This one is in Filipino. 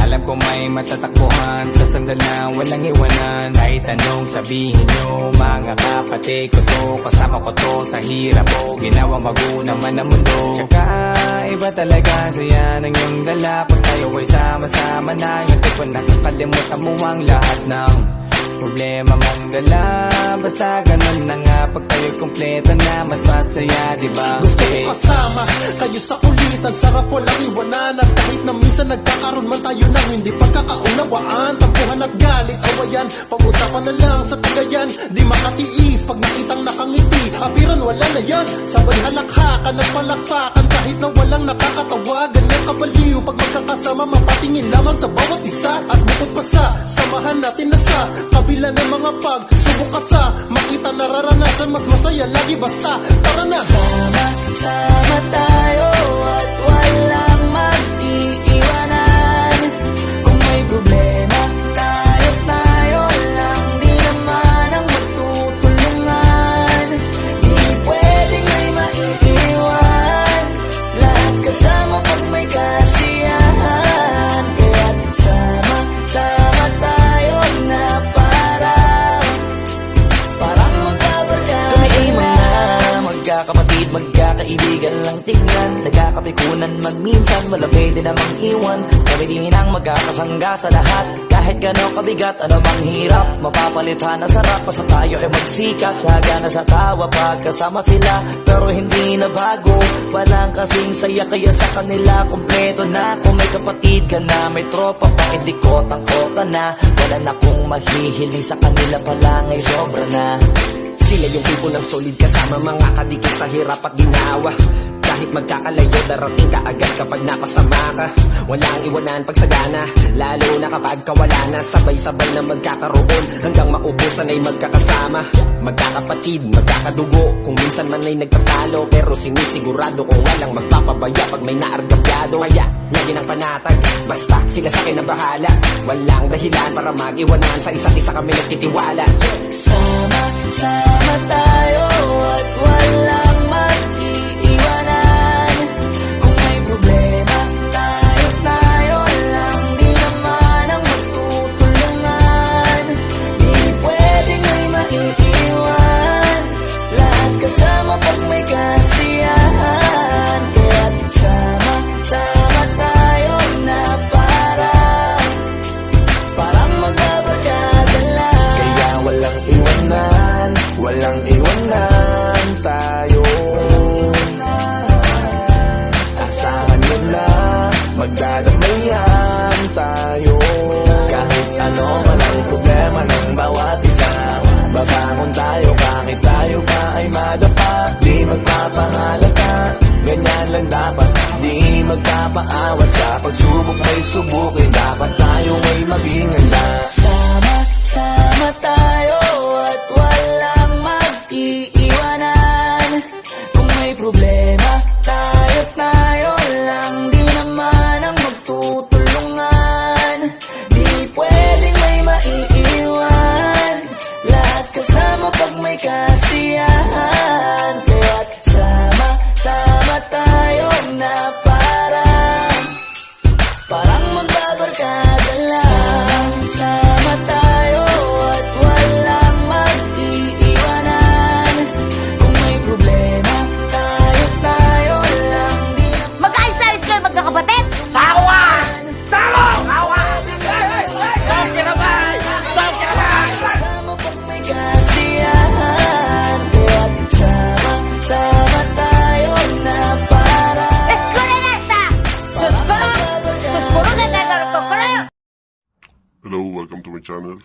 Alam ko may matatakbuhan sa sandal na walang iwanan. Kahit anong sabihin nyo, mga kapatid ko to, kasama ko to sa hirap ko, ginawa magunang man ang mundo. Tsaka iba talaga saya ng iyong dala. Pag tayo ay sama-sama na, yung tipo nakakalimutan mo ang lahat ng problema mong dala. Basta ganun na nga, pag tayo'y kompleto na, mas masaya, diba? Gusto ko kasama kayo sa ulitan, sarap walang iwanan. At kahit na minsan nagkakaroon man tayo ng hindi pagkakaunawaan, tampuhan at galit, awayan, pag-usapan na lang sa tagayan. Di makatiis pag nakitang nakangiti, apiran wala na yan. Sabay halakhakan ng palakpakan, kahit na walang nakakatawa. Ganyan kabaliw pag magkakasama, mapatingin lamang sa bawat isa. At bukod pa sa samahan natin na sa kabila ng mga pagsubok at sa makita nararanasan, mas masaya lagi basta tara na. Sama tayo at walang mag-iiwanan. Kung may problema, tayo lang, di naman ang magtutulungan. Di pwedeng may maiiwan, lahat kasama pag may kasiyahan. Kaya't sama tayo na parang magkabarkada. Kami ay mga magkakapatid, magkakaibigan lang tingnan, nagkakapikunan magminsan, wala pwede namang iwan. Kami din ang magkakasangga sa lahat, kahit gano'ng kabigat, ano bang hirap, mapapalitan na sarap. Basta tayo ay magsikap, sagana sa tawa pagkasama sila, pero hindi na bago, walang kasing saya. Kaya sa kanila kompleto na, kung may kapatid ka na, may tropa pa, hindi kotang-kota na. Wala na kong mahihiling sa kanila pa lang ay sobra na. Sila yung tipo ng solid kasama, mga kadikit sa hirap at ginawa. Kahit magkakalayo, darating ka agad kapag napasama ka. Walang iwanan pag sagana, lalo na kapag kawala na. Sabay-sabay na magkakaroon, hanggang maubusan ay magkakasama. Magkakapatid, magkakadugo, kung minsan man ay nagtatalo, pero sinisigurado kung walang magpapabaya pag may naargabyado. Kaya, lagi ng panatag, basta sila sa akin ang bahala. Walang dahilan para mag-iwanan, sa isa't isa kami nagtitiwala. Sama tayo at walang mag-iiwanan. Kung may problema, tayo lang, di naman ang magtutulungan. Di pwedeng may maiiwan, lahat kasama pag may kasiyahan. Kaya't sama tayo na parang magkabarkada lang. Kaya walang iwanan tayo. Asahan nyo na, magdadamayan tayo. Kahit ano man ang problema ng bawat isa, babangon tayo kahit tayo pa ay madapa. Di magpapahalata, ganyan lang dapat, di magpapaawat. Sa pagsubok may subukin, dapat tayo may maging handa. Sama tayo at walang mag-iiwanan. Kung may problema, tayo lang, di naman ang magtutulungan. Di pwedeng may maiiwan, lahat kasama pag may kasiyahan. Kaya't sama tayo na parang magbabarkada lang. Sama tayo at walang mag-iiwanan. Kung may problema, tayo lang, di naman. Mag-ayos-ayos kayo magkakapatid! Sama pag may kasiyahan. Kaya't sama tayo na Suskuro na tayo! Hello, welcome to my channel.